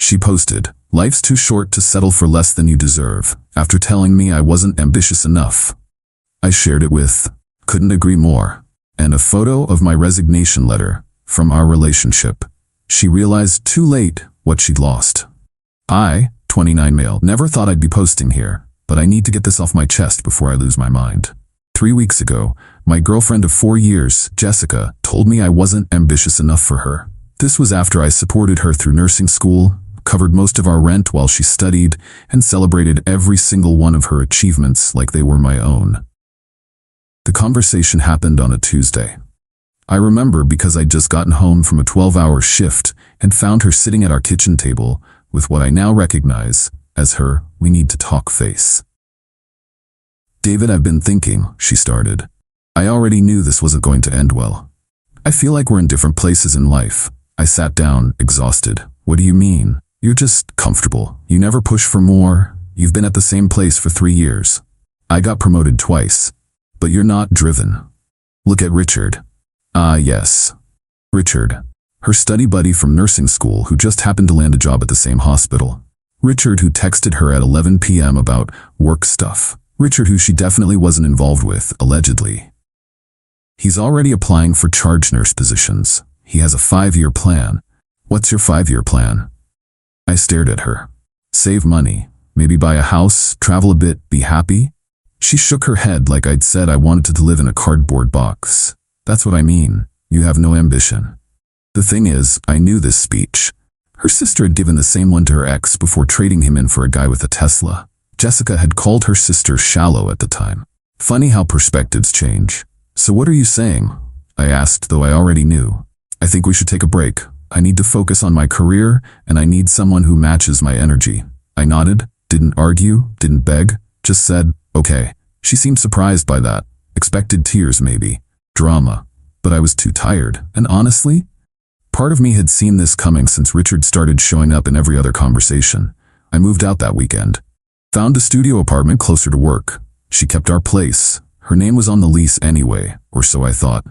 She posted, "Life's too short to settle for less than you deserve," after telling me I wasn't ambitious enough. I shared it with, "Couldn't agree more," and a photo of my resignation letter from our relationship. She realized too late what she'd lost. I, 29 male, never thought I'd be posting here, but I need to get this off my chest before I lose my mind. 3 weeks ago, my girlfriend of 4 years, Jessica, told me I wasn't ambitious enough for her. This was after I supported her through nursing school, covered most of our rent while she studied, and celebrated every single one of her achievements like they were my own. The conversation happened on a Tuesday. I remember because I'd just gotten home from a 12-hour shift and found her sitting at our kitchen table with what I now recognize as her "we need to talk" face. "David, I've been thinking," she started. "I already knew this wasn't going to end well. I feel like we're in different places in life." I sat down, exhausted. "What do you mean? You're just comfortable. You never push for more. You've been at the same place for 3 years. I got promoted twice. But you're not driven. Look at Richard." "Ah, yes. Richard." Her study buddy from nursing school who just happened to land a job at the same hospital. Richard who texted her at 11 p.m. about work stuff. Richard who she definitely wasn't involved with, allegedly. "He's already applying for charge nurse positions. He has a 5-year plan." "What's your 5-year plan?" I stared at her. "Save money. Maybe buy a house, travel a bit, be happy?" She shook her head like I'd said I wanted to live in a cardboard box. "That's what I mean. You have no ambition." The thing is, I knew this speech. Her sister had given the same one to her ex before trading him in for a guy with a Tesla. Jessica had called her sister shallow at the time. Funny how perspectives change. "So what are you saying?" I asked, though I already knew. "I think we should take a break. I need to focus on my career, and I need someone who matches my energy." I nodded, didn't argue, didn't beg, just said, "Okay." She seemed surprised by that. Expected tears maybe. Drama. But I was too tired, and honestly, part of me had seen this coming since Richard started showing up in every other conversation. I moved out that weekend. Found a studio apartment closer to work. She kept our place. Her name was on the lease anyway, or so I thought.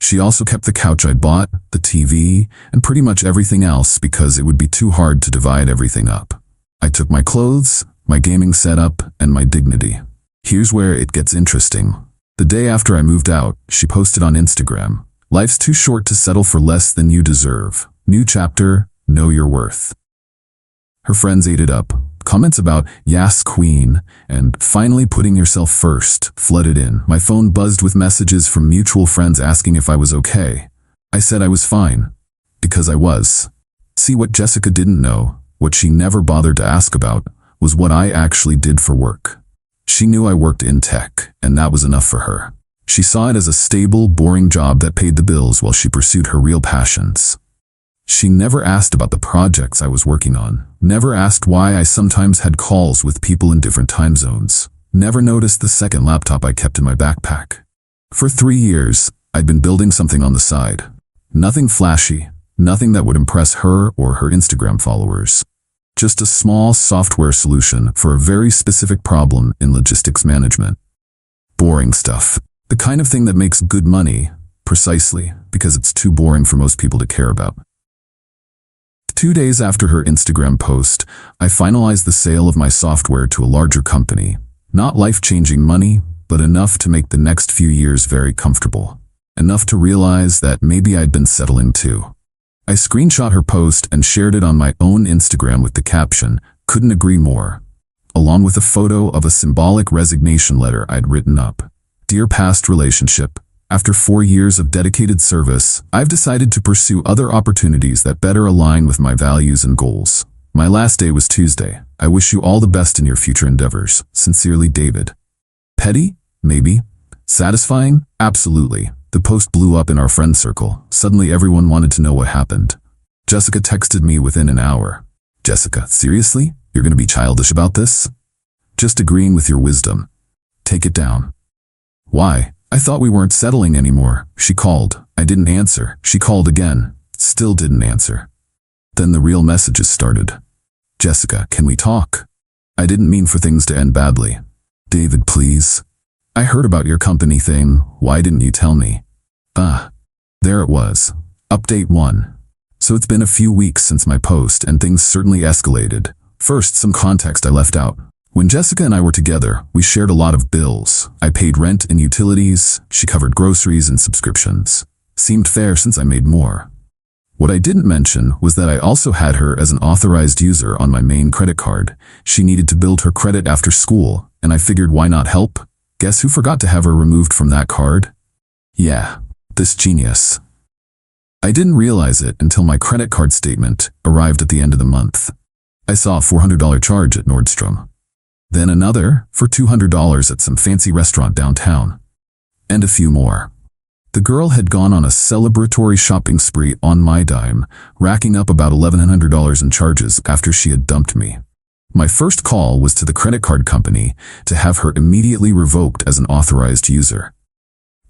She also kept the couch I'd bought, the TV, and pretty much everything else because it would be too hard to divide everything up. I took my clothes, my gaming setup, and my dignity. Here's where it gets interesting. The day after I moved out, she posted on Instagram, "Life's too short to settle for less than you deserve. New chapter, know your worth." Her friends ate it up. Comments about "Yas Queen" and "finally putting yourself first" flooded in. My phone buzzed with messages from mutual friends asking if I was okay. I said I was fine. Because I was. See, what Jessica didn't know, what she never bothered to ask about, was what I actually did for work. She knew I worked in tech, and that was enough for her. She saw it as a stable, boring job that paid the bills while she pursued her real passions. She never asked about the projects I was working on, never asked why I sometimes had calls with people in different time zones, never noticed the second laptop I kept in my backpack. For 3 years, I'd been building something on the side. Nothing flashy, nothing that would impress her or her Instagram followers. Just a small software solution for a very specific problem in logistics management. Boring stuff. The kind of thing that makes good money, precisely because it's too boring for most people to care about. 2 days after her Instagram post, I finalized the sale of my software to a larger company. Not life-changing money, but enough to make the next few years very comfortable. Enough to realize that maybe I'd been settling too. I screenshot her post and shared it on my own Instagram with the caption, "Couldn't agree more," along with a photo of a symbolic resignation letter I'd written up. "Dear past relationship, after 4 years of dedicated service, I've decided to pursue other opportunities that better align with my values and goals. My last day was Tuesday. I wish you all the best in your future endeavors. Sincerely, David." Petty? Maybe. Satisfying? Absolutely. The post blew up in our friend circle. Suddenly everyone wanted to know what happened. Jessica texted me within an hour. "Jessica, seriously? You're going to be childish about this?" "Just agreeing with your wisdom. Take it down." "Why? I thought we weren't settling anymore." She called. I didn't answer. She called again. Still didn't answer. Then the real messages started. "Jessica, can we talk? I didn't mean for things to end badly." "David, please. I heard about your company thing. Why didn't you tell me?" There it was. Update 1. So it's been a few weeks since my post, and things certainly escalated. First, some context I left out. When Jessica and I were together, we shared a lot of bills. I paid rent and utilities, she covered groceries and subscriptions. Seemed fair since I made more. What I didn't mention was that I also had her as an authorized user on my main credit card. She needed to build her credit after school, and I figured why not help? Guess who forgot to have her removed from that card? Yeah, this genius. I didn't realize it until my credit card statement arrived at the end of the month. I saw a $400 charge at Nordstrom. Then another for $200 at some fancy restaurant downtown. And a few more. The girl had gone on a celebratory shopping spree on my dime, racking up about $1,100 in charges after she had dumped me. My first call was to the credit card company to have her immediately revoked as an authorized user.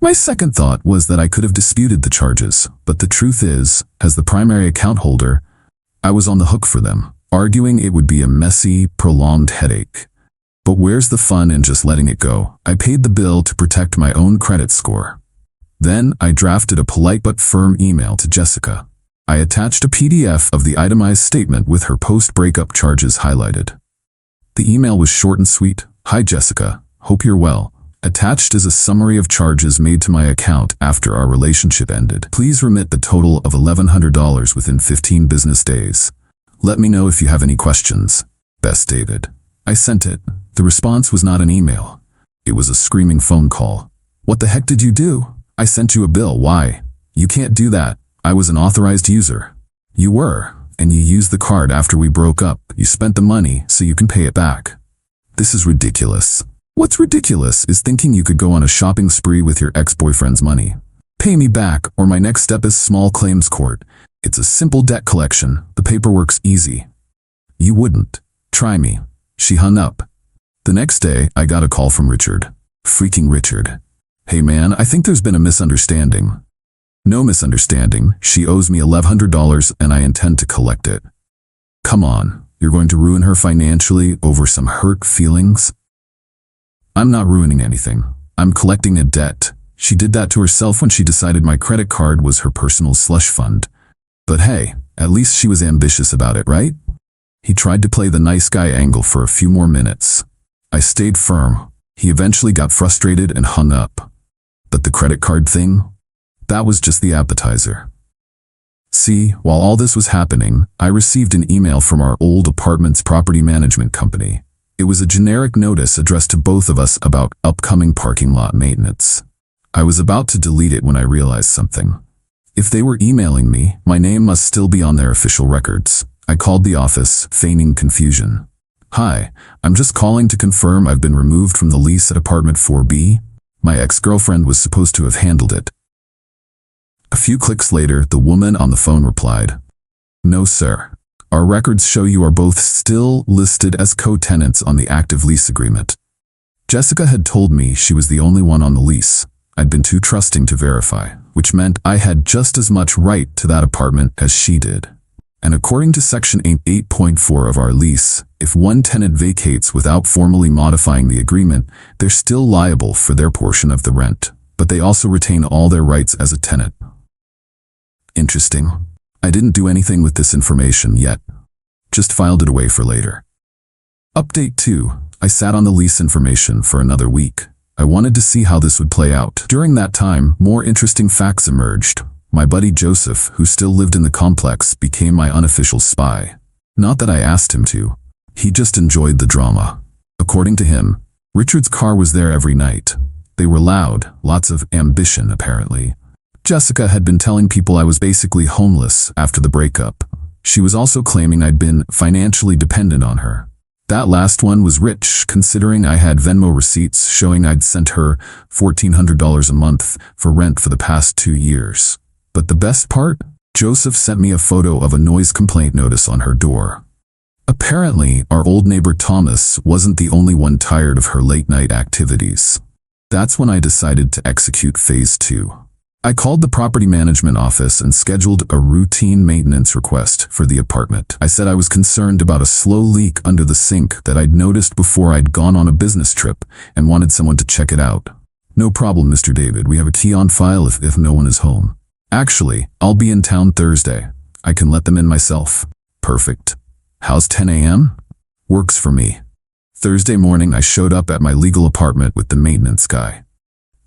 My second thought was that I could have disputed the charges, but the truth is, as the primary account holder, I was on the hook for them, arguing it would be a messy, prolonged headache. But where's the fun in just letting it go? I paid the bill to protect my own credit score. Then I drafted a polite but firm email to Jessica. I attached a PDF of the itemized statement with her post-breakup charges highlighted. The email was short and sweet. Hi Jessica, hope you're well. Attached is a summary of charges made to my account after our relationship ended. Please remit the total of $1,100 within 15 business days. Let me know if you have any questions. Best David. I sent it. The response was not an email. It was a screaming phone call. What the heck did you do? I sent you a bill. Why? You can't do that. I was an authorized user. You were, and you used the card after we broke up. You spent the money so you can pay it back. This is ridiculous. What's ridiculous is thinking you could go on a shopping spree with your ex-boyfriend's money. Pay me back, or my next step is small claims court. It's a simple debt collection. The paperwork's easy. You wouldn't. Try me. She hung up. The next day, I got a call from Richard. Freaking Richard. Hey man, I think there's been a misunderstanding. No misunderstanding. She owes me $1,100 and I intend to collect it. Come on, you're going to ruin her financially over some hurt feelings? I'm not ruining anything. I'm collecting a debt. She did that to herself when she decided my credit card was her personal slush fund. But hey, at least she was ambitious about it, right? He tried to play the nice guy angle for a few more minutes. I stayed firm. He eventually got frustrated and hung up. But the credit card thing? That was just the appetizer. See, while all this was happening, I received an email from our old apartment's property management company. It was a generic notice addressed to both of us about upcoming parking lot maintenance. I was about to delete it when I realized something. If they were emailing me, my name must still be on their official records. I called the office, feigning confusion. Hi, I'm just calling to confirm I've been removed from the lease at apartment 4B. My ex-girlfriend was supposed to have handled it. A few clicks later, the woman on the phone replied, No sir. Our records show you are both still listed as co-tenants on the active lease agreement. Jessica had told me she was the only one on the lease. I'd been too trusting to verify, which meant I had just as much right to that apartment as she did. And according to Section 8.4 of our lease, if one tenant vacates without formally modifying the agreement, they're still liable for their portion of the rent, but they also retain all their rights as a tenant. Interesting. I didn't do anything with this information yet. Just filed it away for later. Update 2. I sat on the lease information for another week. I wanted to see how this would play out. During that time, more interesting facts emerged. My buddy Joseph, who still lived in the complex, became my unofficial spy. Not that I asked him to. He just enjoyed the drama. According to him, Richard's car was there every night. They were loud, lots of ambition apparently. Jessica had been telling people I was basically homeless after the breakup. She was also claiming I'd been financially dependent on her. That last one was rich, considering I had Venmo receipts showing I'd sent her $1,400 a month for rent for the past 2 years. But the best part? Joseph sent me a photo of a noise complaint notice on her door. Apparently, our old neighbor Thomas wasn't the only one tired of her late-night activities. That's when I decided to execute phase 2. I called the property management office and scheduled a routine maintenance request for the apartment. I said I was concerned about a slow leak under the sink that I'd noticed before I'd gone on a business trip and wanted someone to check it out. No problem, Mr. David. We have a key on file if no one is home. Actually, I'll be in town Thursday. I can let them in myself. Perfect. How's 10 a.m.? Works for me. Thursday morning, I showed up at my legal apartment with the maintenance guy.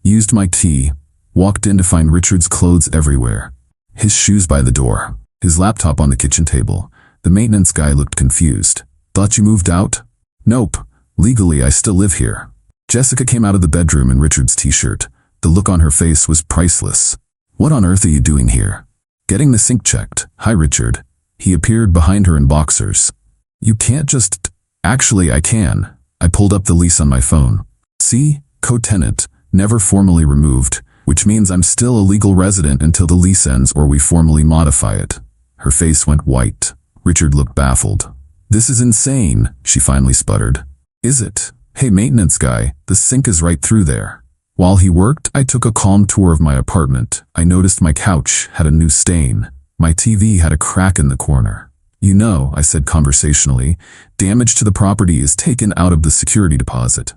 Used my key, walked in to find Richard's clothes everywhere. His shoes by the door, his laptop on the kitchen table. The maintenance guy looked confused. Thought you moved out? Nope. Legally, I still live here. Jessica came out of the bedroom in Richard's t-shirt. The look on her face was priceless. What on earth are you doing here? Getting the sink checked. Hi, Richard. He appeared behind her in boxers. You can't just... Actually, I can. I pulled up the lease on my phone. See? Co-tenant. Never formally removed, which means I'm still a legal resident until the lease ends or we formally modify it. Her face went white. Richard looked baffled. This is insane, she finally sputtered. Is it? Hey, maintenance guy, the sink is right through there. While he worked, I took a calm tour of my apartment. I noticed my couch had a new stain. My TV had a crack in the corner. You know, I said conversationally, damage to the property is taken out of the security deposit.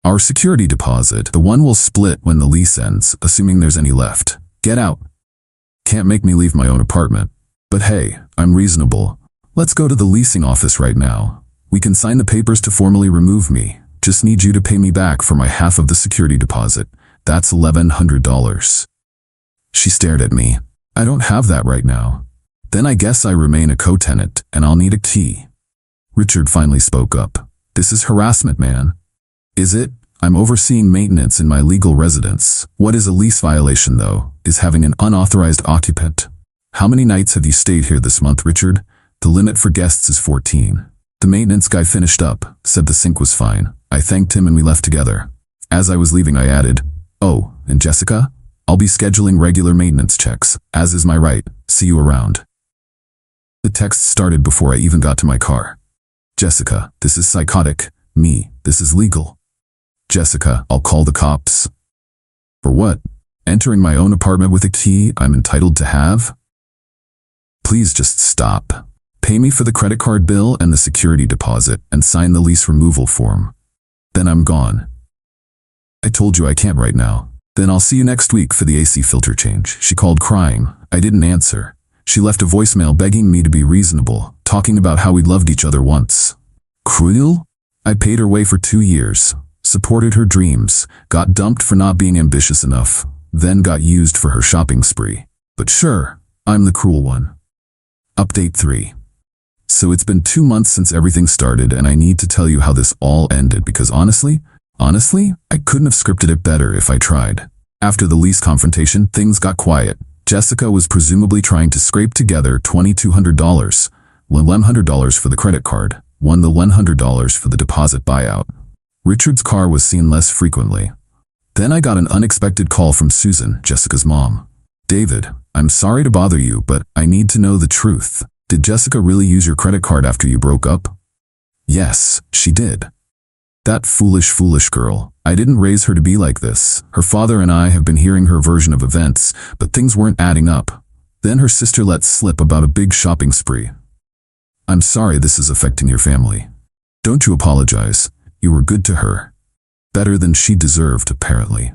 Our security deposit, the one we'll split when the lease ends, assuming there's any left. Get out. Can't make me leave my own apartment. But hey, I'm reasonable. Let's go to the leasing office right now. We can sign the papers to formally remove me. Just need you to pay me back for my half of the security deposit. That's $1,100. She stared at me. I don't have that right now. Then I guess I remain a co-tenant and I'll need a key. Richard finally spoke up. This is harassment, man. Is it? I'm overseeing maintenance in my legal residence. What is a lease violation, though, is having an unauthorized occupant. How many nights have you stayed here this month, Richard? The limit for guests is 14. The maintenance guy finished up, said the sink was fine. I thanked him and we left together. As I was leaving, I added, oh, and Jessica? I'll be scheduling regular maintenance checks, as is my right. See you around. The text started before I even got to my car. Jessica, this is psychotic. Me, this is legal. Jessica, I'll call the cops. For what? Entering my own apartment with a key I'm entitled to have? Please just stop. Pay me for the credit card bill and the security deposit and sign the lease removal form. Then I'm gone. I told you I can't right now. Then I'll see you next week for the AC filter change. She called crying. I didn't answer. She left a voicemail begging me to be reasonable, talking about how we'd loved each other once. Cruel? I paid her way for 2 years, supported her dreams, got dumped for not being ambitious enough, then got used for her shopping spree. But sure, I'm the cruel one. Update 3. So it's been 2 months since everything started and I need to tell you how this all ended because honestly, I couldn't have scripted it better if I tried. After the lease confrontation, things got quiet. Jessica was presumably trying to scrape together $2,200, $100 for the credit card, the $100 for the deposit buyout. Richard's car was seen less frequently. Then I got an unexpected call from Susan, Jessica's mom. David, I'm sorry to bother you, but I need to know the truth. Did Jessica really use your credit card after you broke up? Yes, she did. That foolish girl. I didn't raise her to be like this. Her father and I have been hearing her version of events, but things weren't adding up. Then her sister let slip about a big shopping spree. I'm sorry this is affecting your family. Don't you apologize. You were good to her. Better than she deserved, apparently.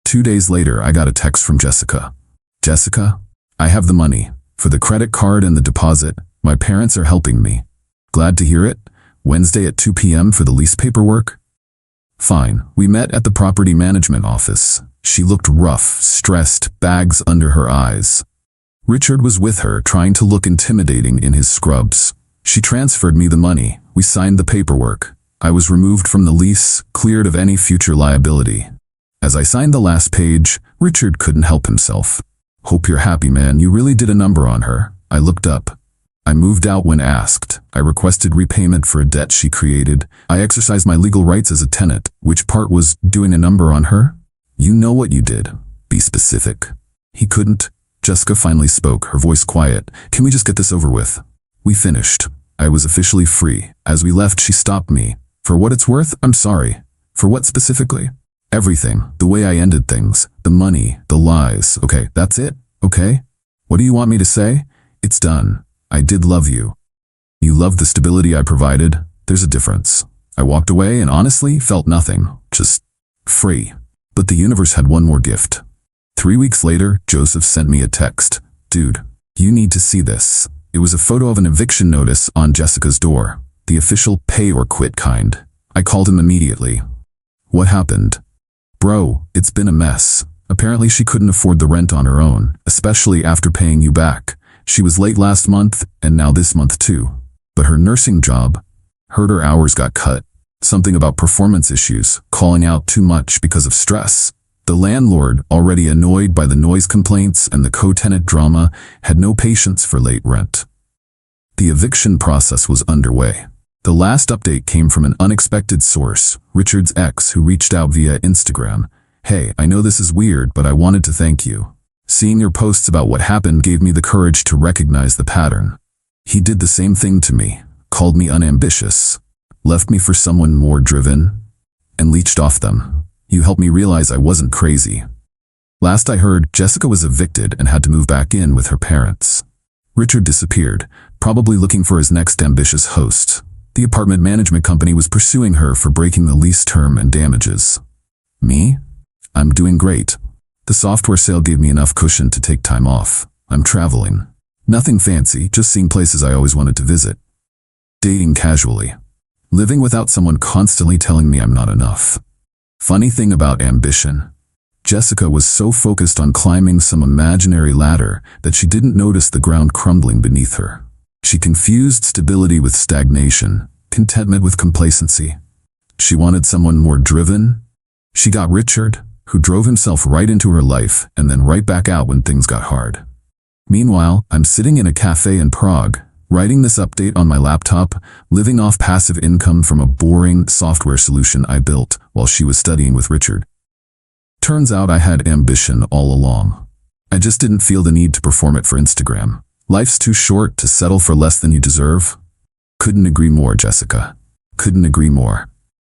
2 days later, I got a text from Jessica. Jessica, I have the money. For the credit card and the deposit, my parents are helping me. Glad to hear it. Wednesday at 2 p.m. for the lease paperwork? Fine. We met at the property management office. She looked rough, stressed, bags under her eyes. Richard was with her, trying to look intimidating in his scrubs. She transferred me the money. We signed the paperwork. I was removed from the lease, cleared of any future liability. As I signed the last page, Richard couldn't help himself. Hope you're happy, man. You really did a number on her. I looked up. I moved out when asked. I requested repayment for a debt she created. I exercised my legal rights as a tenant. Which part was doing a number on her? You know what you did. Be specific. He couldn't. Jessica finally spoke, her voice quiet. Can we just get this over with? We finished. I was officially free. As we left, she stopped me. For what it's worth, I'm sorry. For what specifically? Everything. The way I ended things. The money. The lies. Okay, that's it? Okay? What do you want me to say? It's done. I did love you. You loved the stability I provided. There's a difference. I walked away and honestly felt nothing. Just free. But the universe had one more gift. 3 weeks later, Joseph sent me a text. Dude, You need to see this. It was a photo of an eviction notice on Jessica's door, the official pay or quit kind. I called him immediately. What happened? Bro, it's been a mess. Apparently she couldn't afford the rent on her own, especially after paying you back. She was late last month, and now this month too. But her nursing job, heard her hours got cut. Something about performance issues, calling out too much because of stress. The landlord, already annoyed by the noise complaints and the co-tenant drama, had no patience for late rent. The eviction process was underway. The last update came from an unexpected source, Richard's ex, who reached out via Instagram. Hey, I know this is weird, but I wanted to thank you. Seeing your posts about what happened gave me the courage to recognize the pattern. He did the same thing to me, called me unambitious, left me for someone more driven, and leached off them. You helped me realize I wasn't crazy. Last I heard, Jessica was evicted and had to move back in with her parents. Richard disappeared, probably looking for his next ambitious host. The apartment management company was pursuing her for breaking the lease term and damages. Me? I'm doing great. The software sale gave me enough cushion to take time off. I'm traveling. Nothing fancy, just seeing places I always wanted to visit. Dating casually. Living without someone constantly telling me I'm not enough. Funny thing about ambition. Jessica was so focused on climbing some imaginary ladder that she didn't notice the ground crumbling beneath her. She confused stability with stagnation, contentment with complacency. She wanted someone more driven. She got Richard, who drove himself right into her life and then right back out when things got hard. Meanwhile, I'm sitting in a cafe in Prague, writing this update on my laptop, living off passive income from a boring software solution I built while she was studying with Richard. Turns out I had ambition all along. I just didn't feel the need to perform it for Instagram. Life's too short to settle for less than you deserve. Couldn't agree more, Jessica. Couldn't agree more.